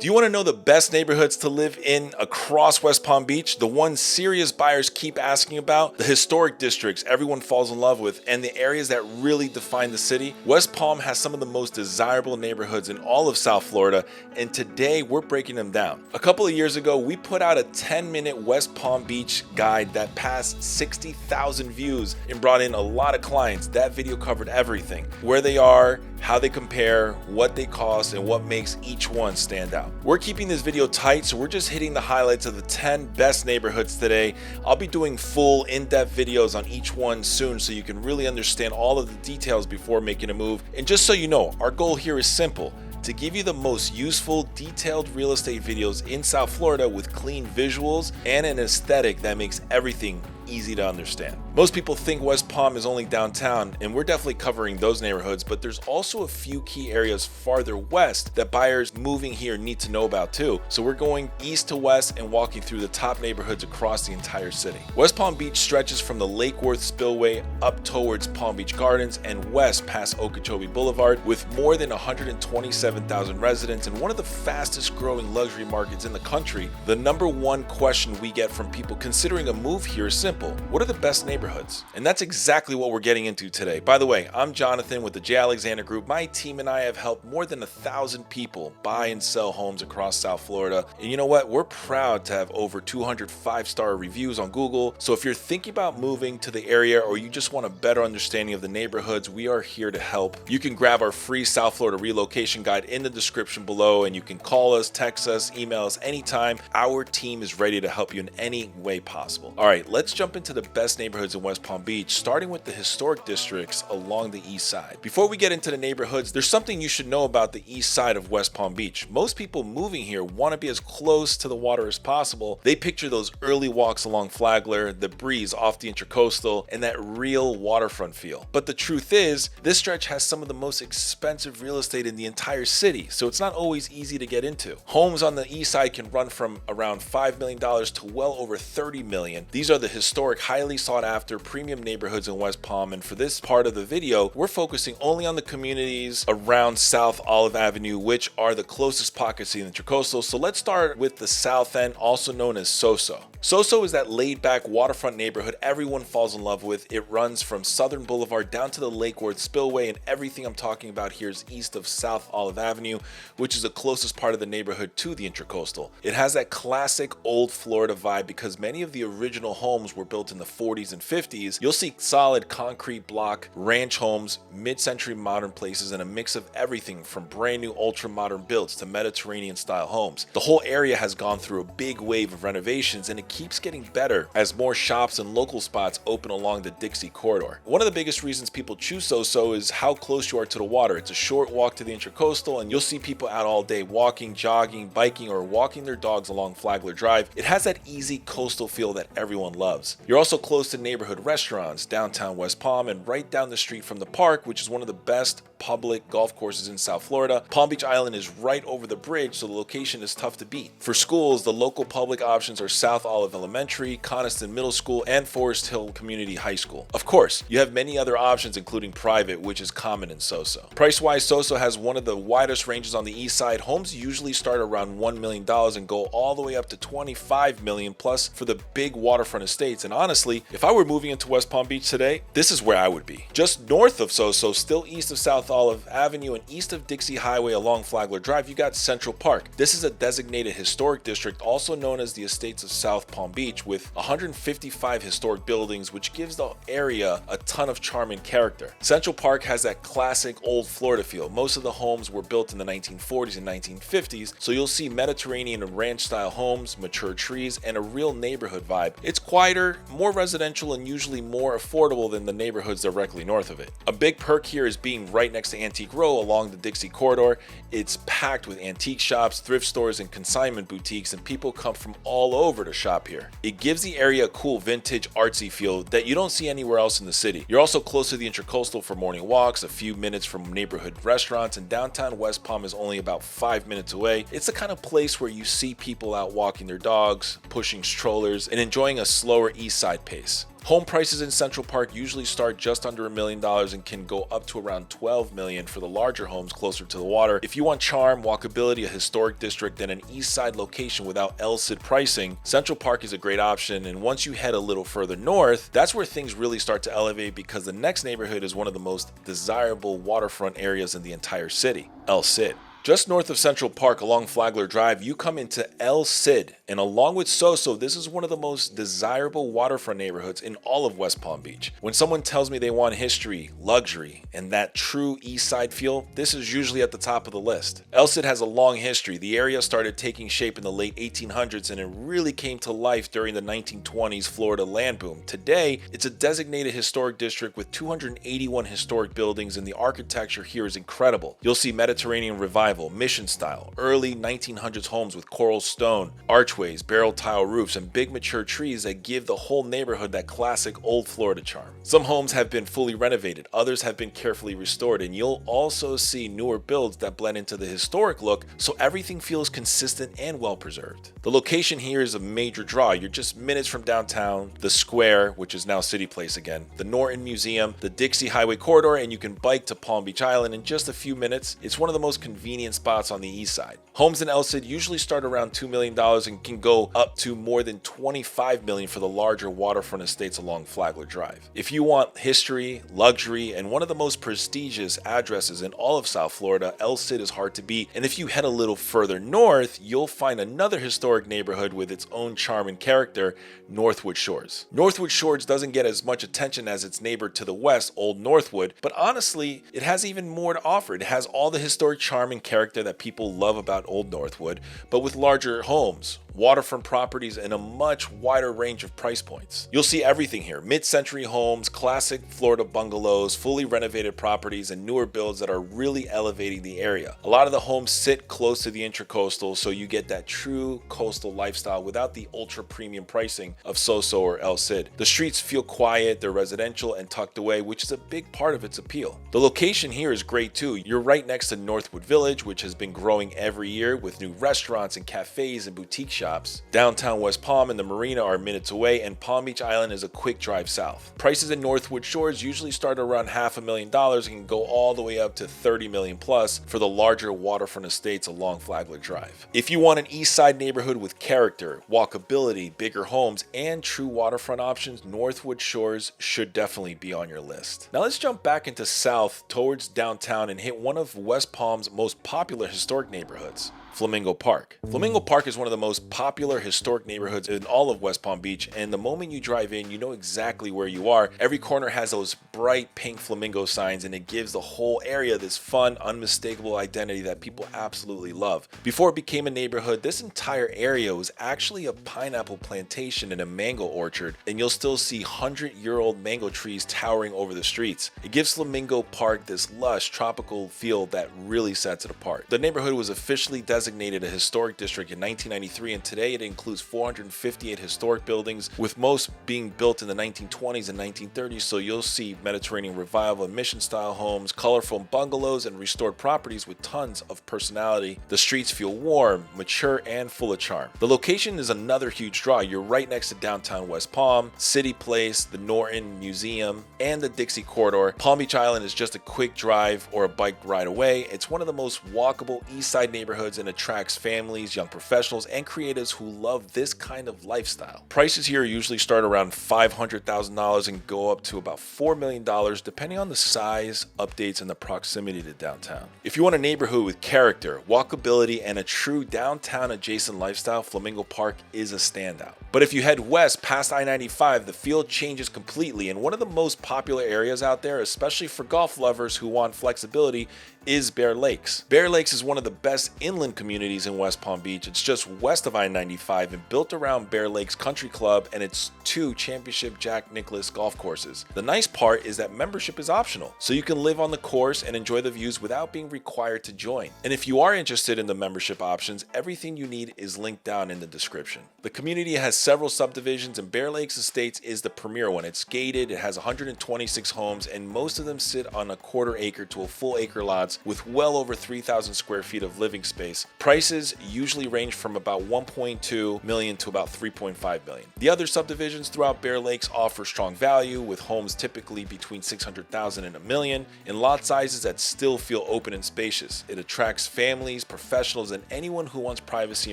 Do you want to know the best neighborhoods to live in across West Palm Beach? The ones serious buyers keep asking about? The historic districts everyone falls in love with, and the areas that really define the city? West Palm has some of the most desirable neighborhoods in all of South Florida, and today we're breaking them down. A couple of years ago, we put out a 10-minute West Palm Beach guide that passed 60,000 views and brought in a lot of clients. That video covered everything: where they are, how they compare, what they cost, and what makes each one stand out. We're keeping this video tight, so we're just hitting the highlights of the 10 best neighborhoods today. I'll be doing full in-depth videos on each one soon so you can really understand all of the details before making a move. And just so you know, our goal here is simple: to give you the most useful, detailed real estate videos in South Florida with clean visuals and an aesthetic that makes everything easy to understand. Most people think West Palm is only downtown, and we're definitely covering those neighborhoods, but there's also a few key areas farther west that buyers moving here need to know about too. So we're going east to west and walking through the top neighborhoods across the entire city. West Palm Beach stretches from the Lake Worth Spillway up towards Palm Beach Gardens and west past Okeechobee Boulevard, with more than 127,000 residents and one of the fastest growing luxury markets in the country. The number one question we get from people considering a move here is simple: what are the best neighborhoods? And that's exactly what we're getting into today. By the way, I'm Jonathan with the J. Alexander Group. My team and I have helped more than 1,000 people buy and sell homes across South Florida. And you know what? We're proud to have over 200 5-star reviews on Google. So if you're thinking about moving to the area or you just want a better understanding of the neighborhoods, we are here to help. You can grab our free South Florida relocation guide in the description below, and you can call us, text us, email us anytime. Our team is ready to help you in any way possible. All right, let's jump into the best neighborhoods in West Palm Beach, starting with the historic districts along the east side. Before we get into the neighborhoods, there's something you should know about the east side of West Palm Beach. Most people moving here want to be as close to the water as possible. They picture those early walks along Flagler, the breeze off the Intracoastal, and that real waterfront feel. But the truth is, this stretch has some of the most expensive real estate in the entire city, so it's not always easy to get into. Homes on the east side can run from around $5 million to well over $30 million. These are the historic, highly sought after premium neighborhoods in West Palm, and for this part of the video, we're focusing only on the communities around South Olive Avenue, which are the closest pockets to the Intracoastal. So let's start with the south end, also known as SoSo. SoSo is that laid-back waterfront neighborhood everyone falls in love with. It runs from Southern Boulevard down to the Lake Worth Spillway, and everything I'm talking about here is east of South Olive Avenue, which is the closest part of the neighborhood to the Intracoastal. It has that classic old Florida vibe because many of the original homes were built in the 40s and 50s. You'll see solid concrete block ranch homes, mid-century modern places, and a mix of everything from brand new ultra-modern builds to Mediterranean style homes. The whole area has gone through a big wave of renovations, and it keeps getting better as more shops and local spots open along the Dixie corridor. One of the biggest reasons people choose SoSo is how close you are to the water. It's a short walk to the Intracoastal, and you'll see people out all day walking, jogging, biking, or walking their dogs along Flagler Drive. It has that easy coastal feel that everyone loves. You're also close to neighborhood restaurants, downtown West Palm, and right down the street from the park, which is one of the best public golf courses in South Florida. Palm Beach Island is right over the bridge, so the location is tough to beat. For schools, the local public options are South Olive Elementary, Coniston Middle School, and Forest Hill Community High School. Of course, you have many other options, including private, which is common in SoSo. Price-wise, SoSo has one of the widest ranges on the east side. Homes usually start around $1 million and go all the way up to $25 million plus for the big waterfront estates. And honestly, if I were moving into West Palm Beach today, this is where I would be. Just north of SoSo, still east of South Olive Avenue and east of Dixie Highway along Flagler Drive, you got Central Park. This is a designated historic district, also known as the Estates of South Palm Beach, with 155 historic buildings, which gives the area a ton of charm and character. Central Park has that classic old Florida feel. Most of the homes were built in the 1940s and 1950s, so you'll see Mediterranean and ranch style homes, mature trees, and a real neighborhood vibe. It's quieter, more residential, and usually more affordable than the neighborhoods directly north of it. A big perk here is being right next to Antique Row along the Dixie corridor. It's packed with antique shops, thrift stores, and consignment boutiques, and people come from all over to shop here. It gives the area a cool vintage artsy feel that you don't see anywhere else in the city. You're also close to the Intracoastal for morning walks, a few minutes from neighborhood restaurants, and downtown West Palm is only about 5 minutes away. It's the kind of place where you see people out walking their dogs, pushing strollers, and enjoying a slower east side pace. Home prices in Central Park usually start just under $1 million and can go up to around $12 million for the larger homes closer to the water. If you want charm, walkability, a historic district, and an east side location without LSID pricing, Central Park is a great option. And once you head a little further north, that's where things really start to elevate, because the next neighborhood is one of the most desirable waterfront areas in the entire city, LSID. Just north of Central Park along Flagler Drive, you come into El Cid, and along with SoSo, this is one of the most desirable waterfront neighborhoods in all of West Palm Beach. When someone tells me they want history, luxury, and that true east side feel, this is usually at the top of the list. El Cid has a long history. The area started taking shape in the late 1800s, and it really came to life during the 1920s Florida land boom. Today, it's a designated historic district with 281 historic buildings, and the architecture here is incredible. You'll see Mediterranean revival, mission style, early 1900s homes with coral stone, archways, barrel tile roofs, and big mature trees that give the whole neighborhood that classic old Florida charm. Some homes have been fully renovated, others have been carefully restored, and you'll also see newer builds that blend into the historic look, so everything feels consistent and well preserved. The location here is a major draw. You're just minutes from downtown, the square, which is now City Place again, the Norton Museum, the Dixie Highway Corridor, and you can bike to Palm Beach Island in just a few minutes. It's one of the most convenient spots on the east side. Homes in El Cid usually start around $2 million and can go up to more than $25 million for the larger waterfront estates along Flagler Drive. If you want history, luxury, and one of the most prestigious addresses in all of South Florida, El Cid is hard to beat. And if you head a little further north, you'll find another historic neighborhood with its own charm and character, Northwood Shores. Northwood Shores doesn't get as much attention as its neighbor to the west, Old Northwood, but honestly, it has even more to offer. It has all the historic charm and character that people love about Old Northwood, but with larger homes, waterfront properties, and a much wider range of price points. You'll see everything here: mid-century homes, classic Florida bungalows, fully renovated properties, and newer builds that are really elevating the area. A lot of the homes sit close to the Intracoastal, so you get that true coastal lifestyle without the ultra premium pricing of SoSo or El Cid. The streets feel quiet, they're residential and tucked away, which is a big part of its appeal. The location here is great too. You're right next to Northwood Village, which has been growing every year with new restaurants and cafes and boutique shops. Downtown West Palm and the marina are minutes away, and Palm Beach Island is a quick drive south. Prices in Northwood Shores usually start around $500,000 and can go all the way up to $30 million plus for the larger waterfront estates along Flagler Drive. If you want an east side neighborhood with character, walkability, bigger homes, and true waterfront options, Northwood Shores should definitely be on your list. Now let's jump back into south towards downtown and hit one of West Palm's most popular historic neighborhoods, Flamingo Park. Flamingo Park is one of the most popular historic neighborhoods in all of West Palm Beach, and the moment you drive in, you know exactly where you are. Every corner has those bright pink flamingo signs, and it gives the whole area this fun, unmistakable identity that people absolutely love. Before it became a neighborhood, this entire area was actually a pineapple plantation and a mango orchard, and you'll still see 100-year-old mango trees towering over the streets. It gives Flamingo Park this lush, tropical feel that really sets it apart. The neighborhood was officially designated a historic district in 1993, and today it includes 458 historic buildings, with most being built in the 1920s and 1930s, so you'll see Mediterranean revival and mission style homes, colorful bungalows, and restored properties with tons of personality. The streets feel warm, mature, and full of charm. The location is another huge draw. You're right next to downtown West Palm, City Place, the Norton Museum, and the Dixie Corridor. Palm Beach Island is just a quick drive or a bike ride away. It's one of the most walkable east side neighborhoods and attracts families, young professionals, and creatives who love this kind of lifestyle. Prices here usually start around $500,000 and go up to about $4 million depending on the size, updates, and the proximity to downtown. If you want a neighborhood with character, walkability, and a true downtown adjacent lifestyle, Flamingo Park is a standout. But if you head west past I-95, the field changes completely, and one of the most popular areas out there, especially for golf lovers who want flexibility, is Bear Lakes. Bear Lakes is one of the best inland communities in West Palm Beach. It's just west of I-95 and built around Bear Lakes Country Club and its 2 championship Jack Nicklaus golf courses. The nice part is that membership is optional, so you can live on the course and enjoy the views without being required to join. And if you are interested in the membership options, everything you need is linked down in the description. The community has several subdivisions, and Bear Lakes Estates is the premier one. It's gated, it has 126 homes, and most of them sit on a quarter acre to a full acre lots with well over 3,000 square feet of living space. Prices usually range from about 1.2 million to about 3.5 million. The other subdivisions throughout Bear Lakes offer strong value, with homes typically between 600,000 and a million, in lot sizes that still feel open and spacious. It attracts families, professionals, and anyone who wants privacy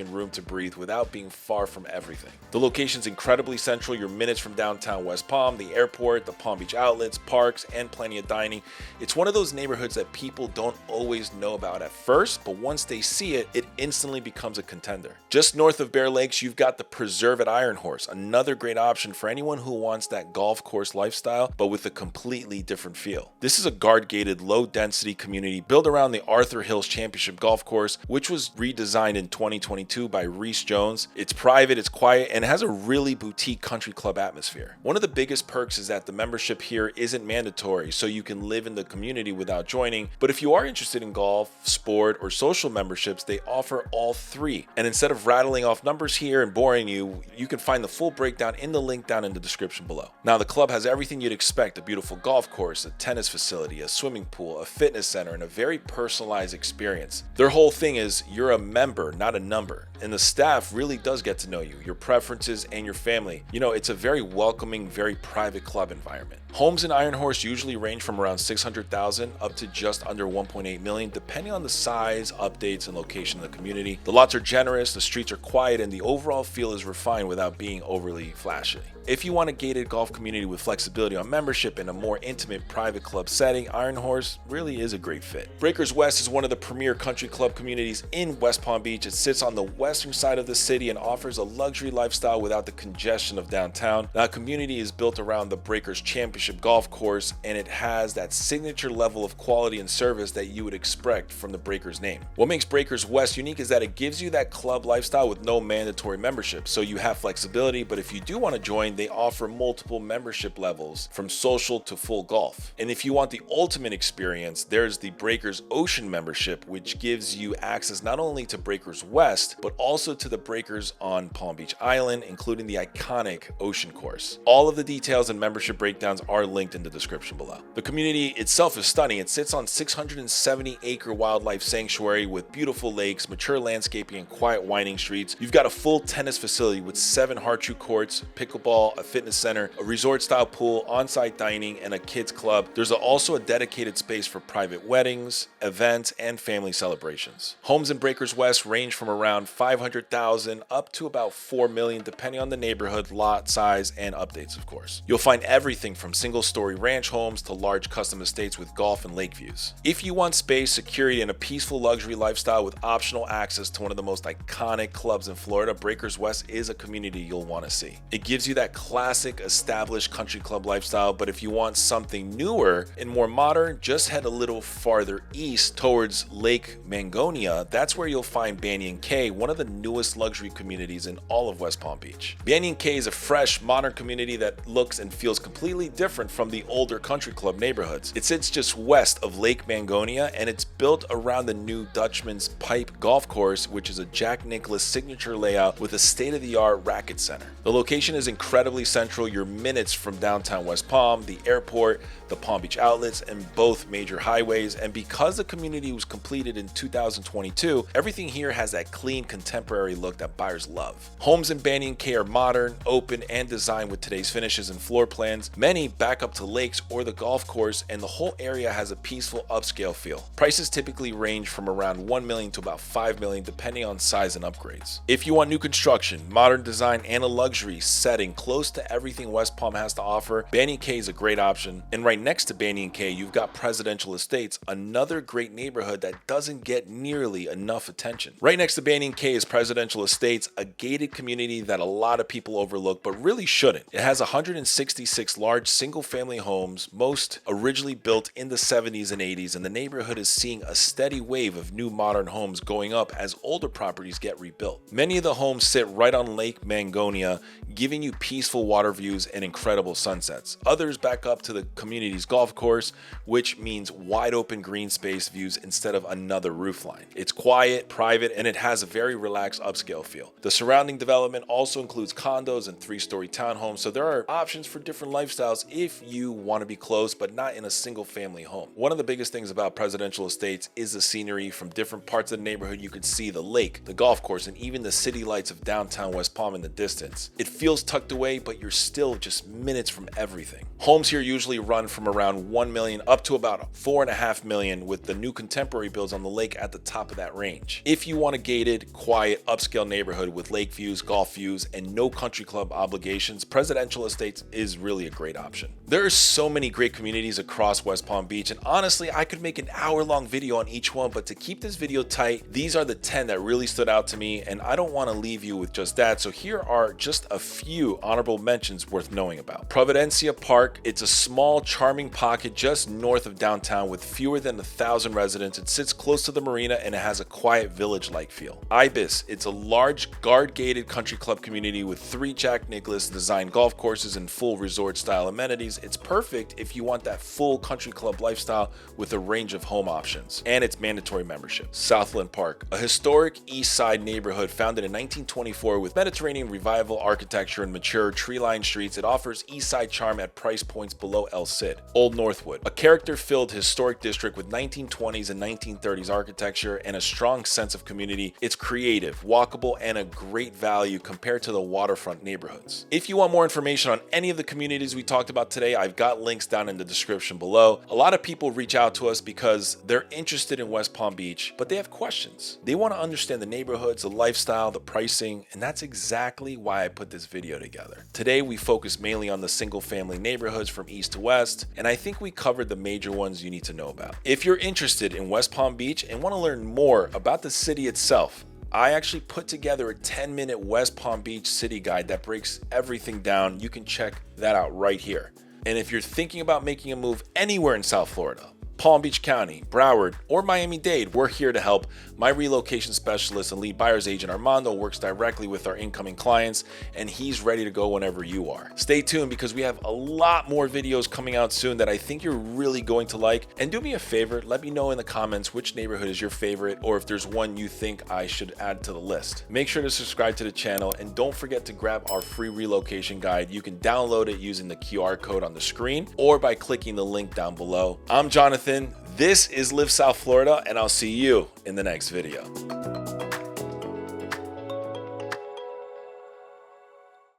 and room to breathe without being far from everything. The location's incredibly central. You're minutes from downtown West Palm, the airport, the Palm Beach outlets, parks, and plenty of dining. It's one of those neighborhoods that people don't always know about at first, but once they see it, it instantly becomes a contender. Just north of Bear Lakes, you've got the Preserve at Ironhorse, another great option for anyone who wants that golf course lifestyle, but with a completely different feel. This is a guard-gated, low-density community built around the Arthur Hills Championship Golf Course, which was redesigned in 2022 by Reese Jones. It's private, it's quiet, and has a really boutique country club atmosphere. One of the biggest perks is that the membership here isn't mandatory, so you can live in the community without joining, but if you are interested in golf, sport, or social memberships, they offer all three. And instead of rattling off numbers here and boring you, you can find the full breakdown in the link down in the description below. Now, the club has everything you'd expect: a beautiful golf course, a tennis facility, a swimming pool, a fitness center, and a very personalized experience. Their whole thing is you're a member, not a number. And the staff really does get to know you, your preferences, and your family. You know, it's a very welcoming, very private club environment. Homes in Ironhorse usually range from around 600,000 up to just under 1.8 million, depending on the size, updates, and location of the community. The lots are generous, the streets are quiet, and the overall feel is refined without being overly flashy. If you want a gated golf community with flexibility on membership and a more intimate private club setting, Ironhorse really is a great fit. Breakers West is one of the premier country club communities in West Palm Beach. It sits on the western side of the city and offers a luxury lifestyle without the congestion of downtown. Now, the community is built around the Breakers Championship Golf Course, and it has that signature level of quality and service that you would expect from the Breakers name. What makes Breakers West unique is that it gives you that club lifestyle with no mandatory membership, so you have flexibility, but if you do want to join, they offer multiple membership levels from social to full golf. And if you want the ultimate experience, there's the Breakers Ocean membership, which gives you access not only to Breakers West, but also to the breakers on Palm Beach Island, including the iconic Ocean Course. All of the details and membership breakdowns are linked in the description below. The community itself is stunning. It sits on 670-acre wildlife sanctuary with beautiful lakes, mature landscaping, and quiet winding streets. You've got a full tennis facility with 7 hard-shoe courts, pickleball, a fitness center, a resort-style pool, on-site dining, and a kids club. There's also a dedicated space for private weddings, events, and family celebrations. Homes in Breakers West range from around 500,000 up to about 4 million, depending on the neighborhood, lot size, and updates, of course. You'll find everything from single-story ranch homes to large custom estates with golf and lake views. If you want space, security, and a peaceful luxury lifestyle with optional access to one of the most iconic clubs in Florida, Breakers West is a community you'll want to see. It gives you that classic, established country club lifestyle, but if you want something newer and more modern, just head a little farther east towards Lake Mangonia. That's where you'll find Banyan Cay, one of the newest luxury communities in all of West Palm Beach. Banyan Cay is a fresh, modern community that looks and feels completely different from the older country club neighborhoods. It sits just west of Lake Mangonia, and it's built around the new Dutchman's Pipe Golf Course, which is a Jack Nicklaus signature layout with a state-of-the-art racket center. The location is incredibly central. You're minutes from downtown West Palm, the airport, the Palm Beach outlets, and both major highways. And because the community was completed in 2022, everything here has that clean, contemporary look that buyers love. Homes in Banyan Cay are modern, open, and designed with today's finishes and floor plans. Many back up to lakes or the golf course, and the whole area has a peaceful, upscale feel. Prices typically range from around 1 million to about 5 million, depending on size and upgrades. If you want new construction, modern design, and a luxury setting close to everything West Palm has to offer, Banyan Cay is a great option. And right next to Banyan Cay, you've got Presidential Estates, another great neighborhood that doesn't get nearly enough attention. Right next to Banyan Cay is Presidential Estates, a gated community that a lot of people overlook, but really shouldn't. It has 166 large single-family homes, most originally built in the 70s and 80s, and the neighborhood is seeing a steady wave of new modern homes going up as older properties get rebuilt. Many of the homes sit right on Lake Mangonia, giving you peaceful water views and incredible sunsets. Others back up to the community's golf course, which means wide open green space views instead of another roofline. It's quiet, private, and it has a very relaxed upscale feel. The surrounding development also includes condos and 3-story townhomes, so there are options for different lifestyles if you want to be close but not in a single family home. One of the biggest things about Presidential Estates is the scenery from different parts of the neighborhood, you can see the lake, the golf course, and even the city lights of downtown West Palm in the distance. It feels tucked away, but you're still just minutes from everything. Homes here usually run from around 1 million up to about 4.5 million, with the new contemporary builds on the lake at the top of that range. If you want a gated, quiet, upscale neighborhood with lake views, golf views, and no country club obligations, Presidential Estates is really a great option. There are so many great communities across West Palm Beach, and honestly, I could make an hour-long video on each one, but to keep this video tight, these are the 10 that really stood out to me, and I don't want to leave you with just that, so here are just a few honorable mentions worth knowing about. Providencia Park, it's a small, charming pocket just north of downtown with fewer than 1,000 residents. It sits close to the marina and it has a quiet village-like feel. Ibis, it's a large, guard-gated country club community with 3 Jack Nicklaus designed golf courses and full resort-style amenities. It's perfect if you want that full country club lifestyle with a range of home options, and it's mandatory membership. Southland Park, a historic east side neighborhood founded in 1924 with Mediterranean revival architecture and mature tree-lined streets. It offers east side charm at price points below El Cid. Old Northwood, a character-filled historic district with 1920s and 1930s architecture and a strong sense of community. It's creative, walkable, and a great value compared to the waterfront neighborhoods. If you want more information on any of the communities we talked about today, I've got links down in the description below. A lot of people reach out to us because they're interested in West Palm Beach, but they have questions. They want to understand the neighborhoods, the lifestyle, the pricing, and that's exactly why I put this video together. Today, we focus mainly on the single-family neighborhoods from east to west, and I think we covered the major ones you need to know about. If you're interested in West Palm Beach and want to learn more about the city itself, I actually put together a 10-minute West Palm Beach city guide that breaks everything down. You can check that out right here. And if you're thinking about making a move anywhere in South Florida, Palm Beach County, Broward, or Miami-Dade, we're here to help. My relocation specialist and lead buyer's agent Armando works directly with our incoming clients, and he's ready to go whenever you are. Stay tuned because we have a lot more videos coming out soon that I think you're really going to like. And do me a favor, let me know in the comments which neighborhood is your favorite, or if there's one you think I should add to the list. Make sure to subscribe to the channel, and don't forget to grab our free relocation guide. You can download it using the QR code on the screen or by clicking the link down below. I'm Jonathan. This is Live South Florida, and I'll see you in the next video.